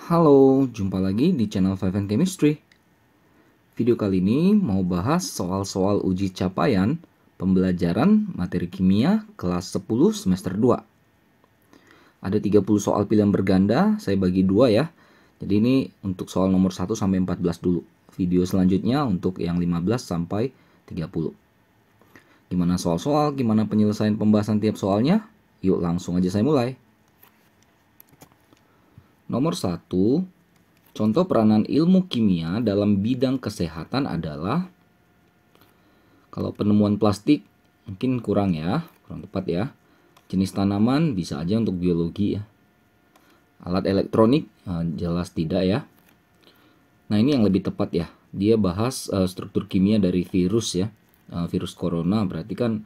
Halo, jumpa lagi di channel Five and Chemistry. Video kali ini mau bahas soal-soal uji capaian pembelajaran materi kimia kelas 10 semester 2. Ada 30 soal pilihan berganda, saya bagi dua ya. Jadi ini untuk soal nomor 1 sampai 14 dulu. Video selanjutnya untuk yang 15 sampai 30. Gimana soal-soal, gimana penyelesaian pembahasan tiap soalnya? Yuk langsung aja saya mulai. Nomor 1, contoh peranan ilmu kimia dalam bidang kesehatan adalah, kalau penemuan plastik mungkin kurang tepat ya. Jenis tanaman bisa aja untuk biologi ya. Alat elektronik jelas tidak ya. Nah ini yang lebih tepat ya. Dia bahas struktur kimia dari virus ya. Virus corona berarti kan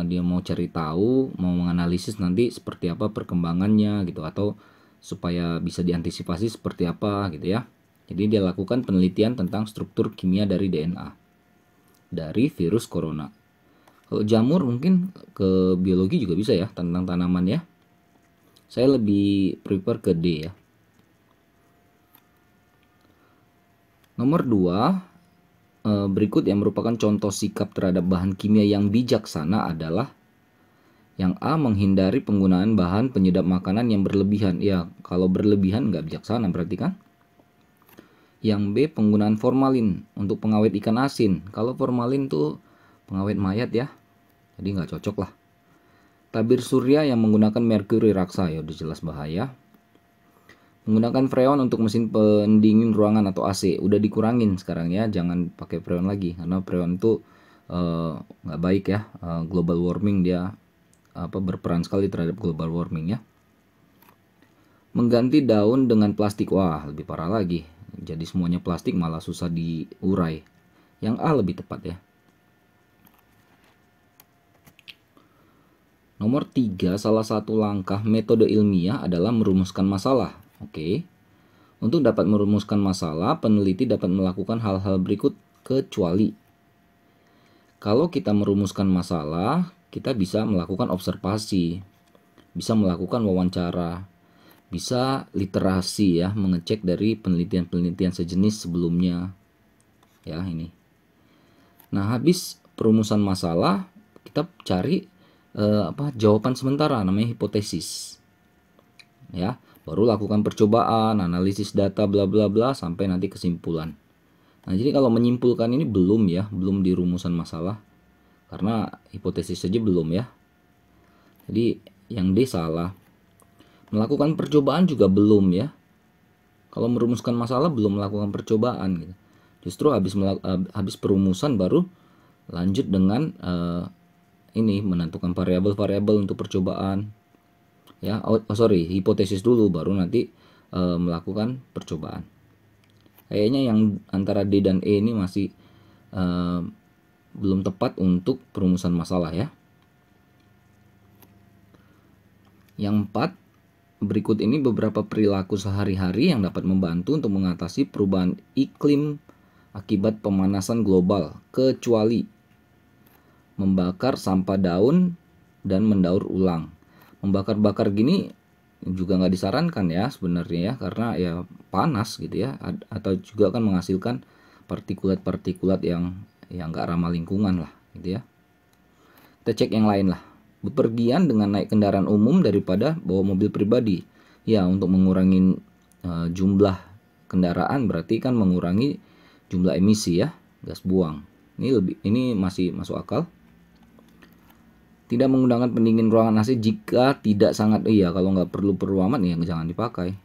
dia mau cari tahu, mau menganalisis nanti seperti apa perkembangannya gitu, atau supaya bisa diantisipasi seperti apa gitu ya. Jadi dia lakukan penelitian tentang struktur kimia dari DNA dari virus corona. Kalau jamur mungkin ke biologi juga bisa ya, tentang tanaman ya. Saya lebih prefer ke D ya. Nomor 2, berikut yang merupakan contoh sikap terhadap bahan kimia yang bijaksana adalah yang A, menghindari penggunaan bahan penyedap makanan yang berlebihan. Ya, kalau berlebihan nggak bijaksana berarti kan. Yang B, penggunaan formalin untuk pengawet ikan asin. Kalau formalin tuh pengawet mayat ya, jadi nggak cocok lah. Tabir surya yang menggunakan merkuri raksa, ya udah jelas bahaya. Menggunakan freon untuk mesin pendingin ruangan atau AC, udah dikurangin sekarang ya, jangan pakai freon lagi karena freon itu nggak baik ya. Global warming dia berperan sekali terhadap global warming ya. Mengganti daun dengan plastik, wah lebih parah lagi. Jadi semuanya plastik malah susah diurai. Yang A lebih tepat ya. Nomor 3, salah satu langkah metode ilmiah adalah merumuskan masalah. Oke. Untuk dapat merumuskan masalah, peneliti dapat melakukan hal-hal berikut kecuali. Kalau kita merumuskan masalah, kita bisa melakukan observasi, bisa melakukan wawancara, bisa literasi ya, mengecek dari penelitian-penelitian sejenis sebelumnya. Ya, ini. Nah, habis perumusan masalah, kita cari jawaban sementara, namanya hipotesis. Ya, baru lakukan percobaan, analisis data bla bla bla sampai nanti kesimpulan. Nah, jadi kalau menyimpulkan ini belum ya, belum di rumusan masalah. Karena hipotesis saja belum ya. Jadi yang D salah. Melakukan percobaan juga belum ya. Kalau merumuskan masalah belum melakukan percobaan gitu. Justru habis perumusan baru lanjut dengan ini menentukan variabel-variabel untuk percobaan. Ya, hipotesis dulu baru nanti melakukan percobaan. Kayaknya yang antara D dan E ini masih belum tepat untuk perumusan masalah ya. Yang 4, berikut ini beberapa perilaku sehari-hari yang dapat membantu untuk mengatasi perubahan iklim akibat pemanasan global, kecuali membakar sampah daun dan mendaur ulang. Membakar-bakar gini juga nggak disarankan ya sebenarnya ya, karena ya panas gitu ya, atau juga akan menghasilkan partikulat-partikulat yang nggak ramah lingkungan lah gitu ya. Kita cek yang lain lah. Bepergian dengan naik kendaraan umum daripada bawa mobil pribadi. Ya, untuk mengurangi jumlah kendaraan berarti kan mengurangi jumlah emisi ya, gas buang. Ini masih masuk akal. Tidak menggunakan pendingin ruangan AC jika tidak sangat, kalau nggak perlu amat ya jangan dipakai.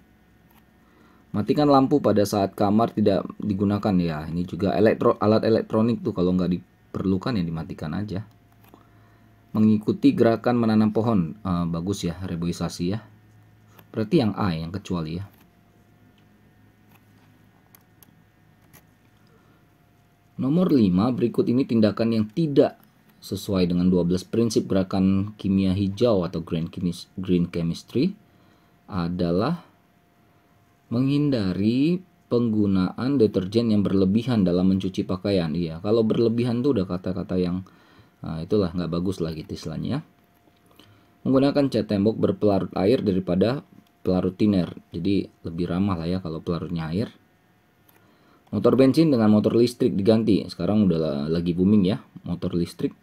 Matikan lampu pada saat kamar tidak digunakan ya. Ini juga alat elektronik tuh kalau nggak diperlukan ya dimatikan aja. Mengikuti gerakan menanam pohon, bagus ya, reboisasi ya. Berarti yang A yang kecuali ya. Nomor 5, berikut ini tindakan yang tidak sesuai dengan 12 prinsip gerakan kimia hijau atau green chemistry adalah menghindari penggunaan deterjen yang berlebihan dalam mencuci pakaian. Iya, kalau berlebihan tuh udah kata-kata yang itulah nggak bagus lah gitu istilahnya. Menggunakan cat tembok berpelarut air daripada pelarut thinner, jadi lebih ramah lah ya kalau pelarutnya air. Motor bensin dengan motor listrik diganti. Sekarang udah lagi booming ya motor listrik.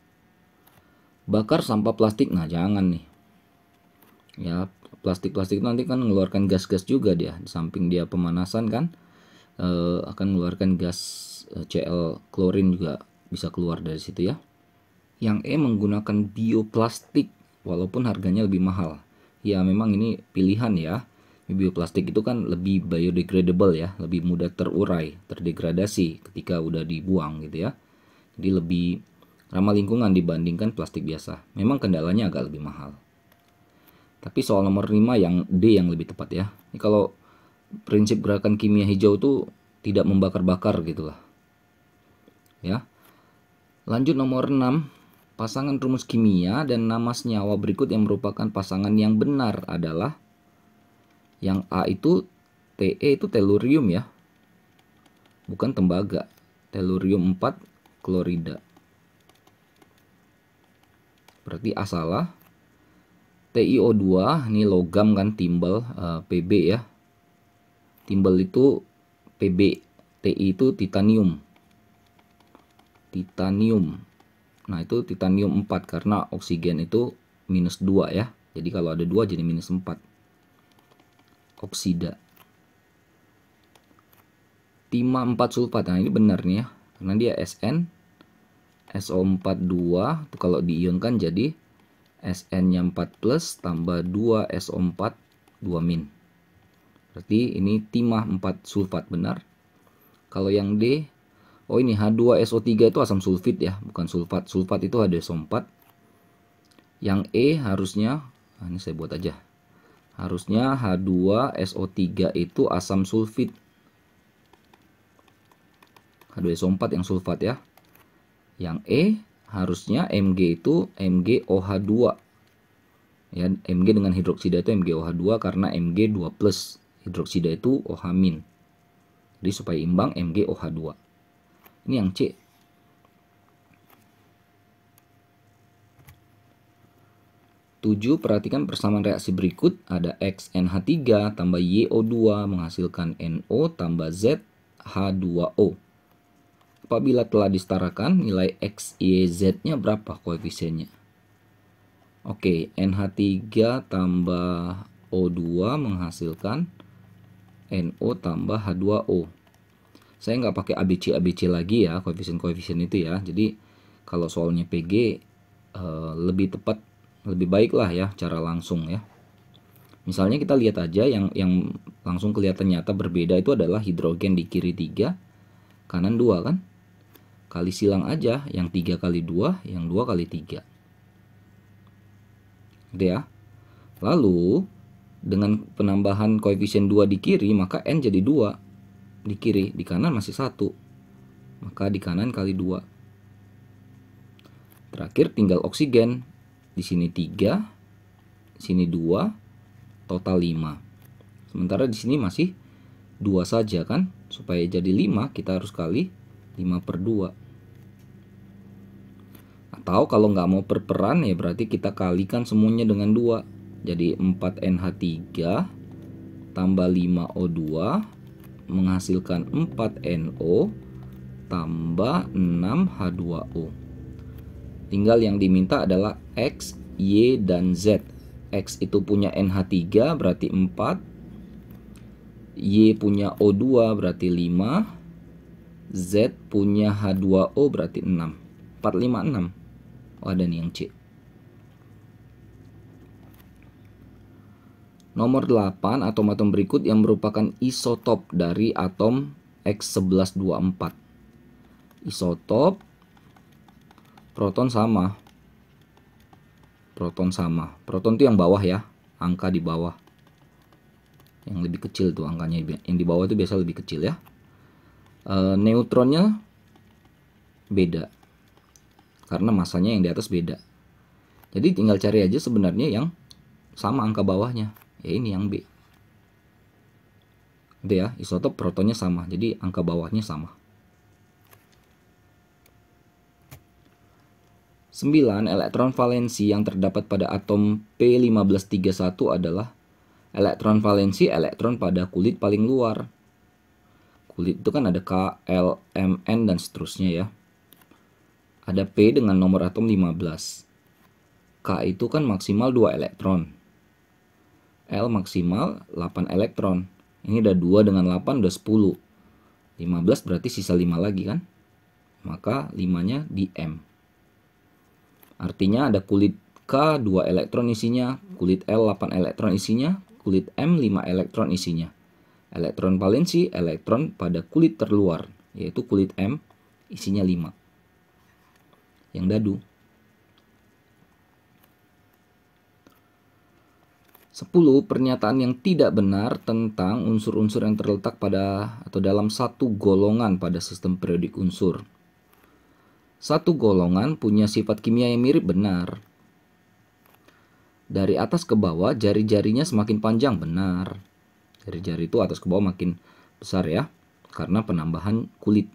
Bakar sampah plastik, nah jangan nih ya, plastik-plastik nanti kan mengeluarkan gas-gas juga dia. Di samping dia pemanasan kan, akan mengeluarkan gas Cl klorin juga bisa keluar dari situ ya. Yang E, menggunakan bioplastik walaupun harganya lebih mahal. Ya memang ini pilihan ya. Bioplastik itu kan lebih biodegradable ya, lebih mudah terurai, terdegradasi ketika udah dibuang gitu ya. Jadi lebih ramah lingkungan dibandingkan plastik biasa. Memang kendalanya agak lebih mahal. Tapi soal nomor 5 yang D yang lebih tepat ya. Ini kalau prinsip gerakan kimia hijau itu tidak membakar-bakar gitulah. Ya. Lanjut nomor 6. Pasangan rumus kimia dan nama senyawa berikut yang merupakan pasangan yang benar adalah yang A itu Te itu tellurium ya. Bukan tembaga. Tellurium 4 klorida. Berarti A salah. TiO2 ini logam kan, timbal, Pb ya. Timbal itu Pb, Ti itu titanium. Titanium. Nah, itu titanium 4 karena oksigen itu -2 ya. Jadi kalau ada 2 jadi -4. Oksida. Timah 4 sulfat. Nah, ini benar nih ya. Karena dia Sn SO4 2 itu kalau diionkan jadi Sn-nya 4 plus tambah 2 SO4 2 min. Berarti ini timah 4 sulfat benar. Kalau yang D, oh ini H2SO3 itu asam sulfit ya, bukan sulfat. Sulfat itu H2SO4. Yang E harusnya, nah ini saya buat aja. Harusnya H2SO3 itu asam sulfit. H2SO4 yang sulfat ya. Yang E harusnya Mg itu MgOH2. Ya, Mg dengan hidroksida itu MgOH2 karena Mg 2 plus, hidroksida itu OH min. Jadi supaya imbang MgOH2. Ini yang C. 7. Perhatikan persamaan reaksi berikut. Ada XNH3 tambah YO2 menghasilkan NO tambah ZH2O. Apabila telah disetarakan, nilai X, Y, Z-nya berapa koefisiennya? Oke, NH3 tambah O2 menghasilkan NO tambah H2O. Saya nggak pakai ABC lagi ya, koefisien-koefisien itu ya. Jadi kalau soalnya PG lebih tepat, lebih baik lah ya cara langsung ya. Misalnya kita lihat aja yang langsung kelihatan nyata berbeda itu adalah hidrogen di kiri 3, kanan 2 kan? Kali silang aja, yang 3 kali 2, yang 2 kali 3. Gitu ya. Lalu dengan penambahan koefisien 2 di kiri, maka N jadi 2 di kiri, di kanan masih 1. Maka di kanan kali 2. Terakhir tinggal oksigen. Di sini 3, sini 2, total 5. Sementara di sini masih 2 saja kan? Supaya jadi 5 kita harus kali 5/2. Atau kalau nggak mau perperan ya berarti kita kalikan semuanya dengan 2. Jadi 4NH3 tambah 5O2 menghasilkan 4NO tambah 6H2O. Tinggal yang diminta adalah X, Y, dan Z. X itu punya NH3 berarti 4. Y punya O2 berarti 5. Z punya H2O berarti 6. 4, 5, 6. Oh, ada nih yang C. Nomor 8, atom-atom berikut yang merupakan isotop dari atom X1124. Isotop, proton sama. Proton sama. Proton itu yang bawah ya, angka di bawah. Yang lebih kecil tuh angkanya, yang di bawah itu biasa lebih kecil ya. Neutronnya beda. Karena masanya yang di atas beda. Jadi tinggal cari aja sebenarnya yang sama angka bawahnya. Ya ini yang B. Itu ya, isotop protonnya sama. Jadi angka bawahnya sama. 9. Elektron valensi yang terdapat pada atom P1531 adalah Elektron valensi, elektron pada kulit paling luar. Kulit itu kan ada K, L, M, N, dan seterusnya ya. Ada P dengan nomor atom 15. K itu kan maksimal 2 elektron. L maksimal 8 elektron. Ini udah 2 dengan 8 udah 10. 15 berarti sisa 5 lagi kan. Maka 5-nya di M. Artinya ada kulit K 2 elektron isinya, kulit L 8 elektron isinya, kulit M 5 elektron isinya. Elektron valensi, elektron pada kulit terluar, yaitu kulit M, isinya 5. Yang dadu. 10. Pernyataan yang tidak benar tentang unsur-unsur yang terletak pada atau dalam satu golongan pada sistem periodik unsur. Satu golongan punya sifat kimia yang mirip, benar. Dari atas ke bawah, jari-jarinya semakin panjang, benar. Jari-jari itu atas ke bawah makin besar ya, karena penambahan kulit.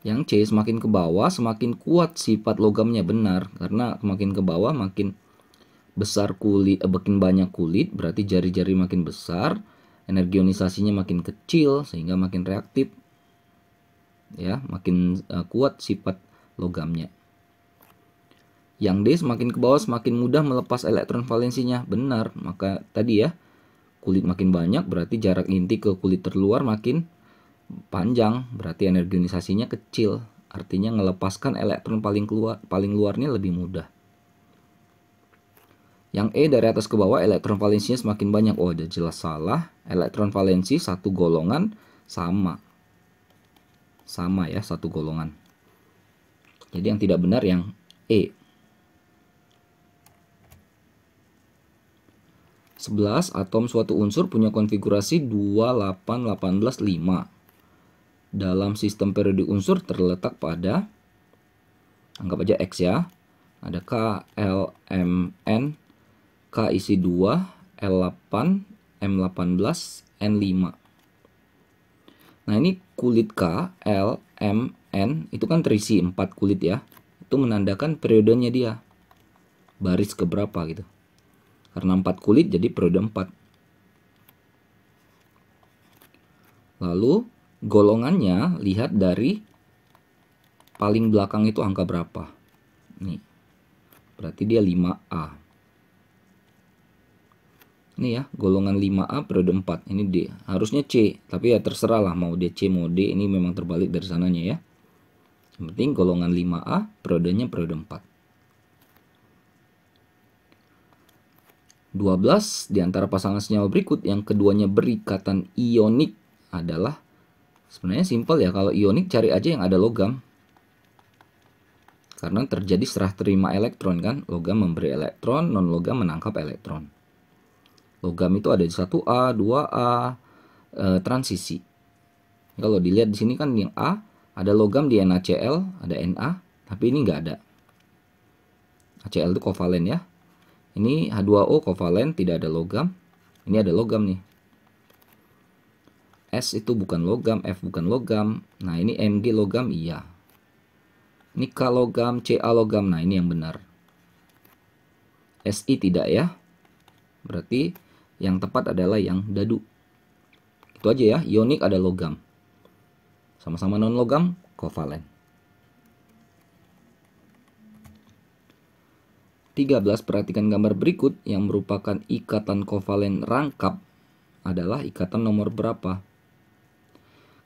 Yang C, semakin ke bawah semakin kuat sifat logamnya, benar. Karena semakin ke bawah makin besar kulit, makin banyak kulit, berarti jari-jari makin besar, energi ionisasinya makin kecil sehingga makin reaktif. Ya, makin kuat sifat logamnya. Yang D, semakin ke bawah semakin mudah melepas elektron valensinya, benar. Maka tadi ya, kulit makin banyak berarti jarak inti ke kulit terluar makin panjang, berarti energi ionisasinya kecil, artinya melepaskan elektron paling luarnya lebih mudah. Yang E, dari atas ke bawah elektron valensinya semakin banyak. Oh, udah jelas salah. Elektron valensi satu golongan sama ya, satu golongan. Jadi yang tidak benar yang E. 11. Atom suatu unsur punya konfigurasi 2, 8, 18, 5. Dalam sistem periodik unsur terletak pada, anggap aja X ya. Ada K, L, M, N. K isi 2, L8, M18, N5. Nah ini kulit K, L, M, N itu kan terisi 4 kulit ya. Itu menandakan periodenya dia. Baris keberapa gitu. Karena 4 kulit jadi periode 4. Lalu golongannya lihat dari paling belakang itu angka berapa. Nih. Berarti dia 5A. Ini ya, golongan 5A periode 4. Ini D. Harusnya C, tapi ya terserah lah mau dia C mau D. Ini memang terbalik dari sananya ya. Yang penting golongan 5A periodenya periode 4. 12. Di antara pasangan senyawa berikut yang keduanya berikatan ionik adalah, sebenarnya simpel ya, kalau ionik cari aja yang ada logam. Karena terjadi serah terima elektron kan, logam memberi elektron, non logam menangkap elektron. Logam itu ada di 1A, 2A, transisi. Kalau dilihat di sini kan yang A ada logam di NaCl, ada Na, tapi ini nggak ada. HCl itu kovalen ya. Ini H2O kovalen, tidak ada logam. Ini ada logam nih. S itu bukan logam, F bukan logam. Nah ini Mg logam, iya. Ini K logam, Ca logam. Nah ini yang benar. Si tidak ya. Berarti yang tepat adalah yang dadu. Itu aja ya, ionik ada logam. Sama-sama non logam, kovalen. 13. Perhatikan gambar berikut yang merupakan ikatan kovalen rangkap adalah ikatan nomor berapa.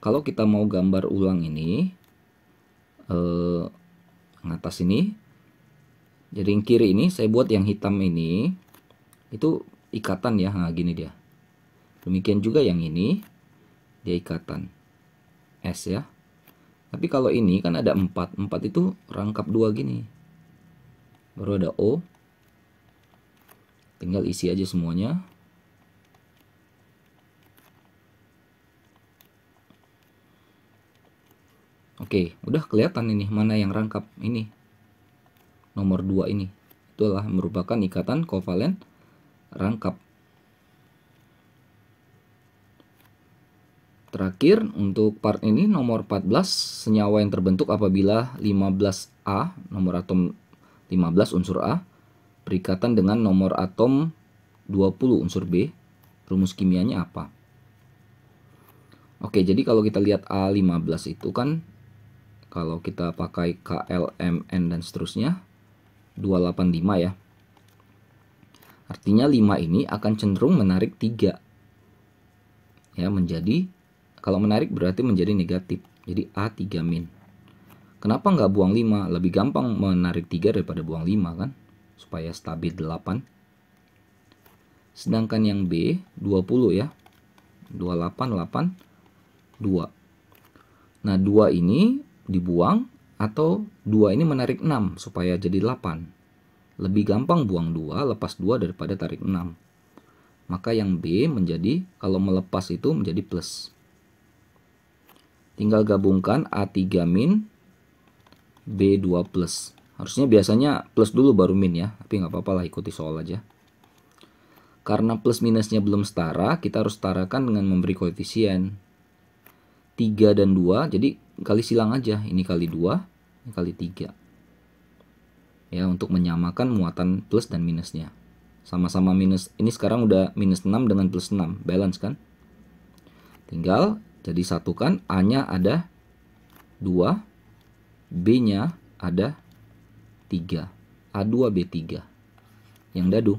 Kalau kita mau gambar ulang ini, atas ini, jadi yang kiri ini saya buat yang hitam ini, itu ikatan ya, nah gini dia. Demikian juga yang ini, dia ikatan S ya. Tapi kalau ini kan ada 4 itu rangkap 2 gini. Baru ada O. Tinggal isi aja semuanya. Oke, udah kelihatan ini mana yang rangkap ini. Nomor 2 ini. Itulah merupakan ikatan kovalen rangkap. Terakhir untuk part ini nomor 14, senyawa yang terbentuk apabila 15A, nomor atom 15 unsur A, berikatan dengan nomor atom 20 unsur B, rumus kimianya apa? Oke, jadi kalau kita lihat A15 itu kan, kalau kita pakai KLMN dan seterusnya, 285 ya. Artinya 5 ini akan cenderung menarik 3. Ya, kalau menarik berarti menjadi negatif. Jadi A3 min. Kenapa nggak buang 5? Lebih gampang menarik 3 daripada buang 5 kan? Supaya stabil 8. Sedangkan yang B 20 ya. 28, 8, 2. Nah 2 ini dibuang atau 2 ini menarik 6 supaya jadi 8. Lebih gampang buang 2, lepas 2 daripada tarik 6. Maka yang B menjadi, kalau melepas itu menjadi plus. Tinggal gabungkan A3 min, B2 plus. Harusnya biasanya plus dulu baru min ya, tapi nggak apa-apa lah, ikuti soal aja. Karena plus minusnya belum setara, kita harus setarakan dengan memberi koefisien 3 dan 2, jadi kali silang aja. Ini kali 2, ini kali 3. Ya, untuk menyamakan muatan plus dan minusnya. Sama-sama minus, ini sekarang udah minus 6 dengan plus 6, balance kan? Tinggal jadi satukan, A-nya ada 2, B-nya ada 3, A2B3 yang dadu.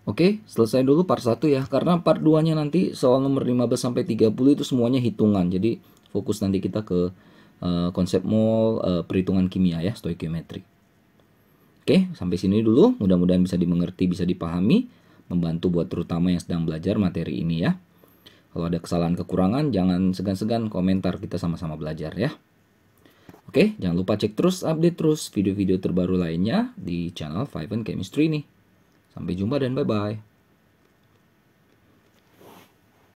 Oke, selesai dulu part 1 ya, karena part 2 nya nanti soal nomor 15 sampai 30 itu semuanya hitungan. Jadi fokus nanti kita ke konsep mol, perhitungan kimia ya, stoikiometri. Oke, sampai sini dulu. Mudah-mudahan bisa dimengerti, bisa dipahami, membantu buat terutama yang sedang belajar materi ini ya. Kalau ada kesalahan kekurangan, jangan segan-segan komentar, kita sama-sama belajar ya. Oke, jangan lupa cek terus, update terus video-video terbaru lainnya di channel Five and Chemistry nih. Sampai jumpa dan bye-bye.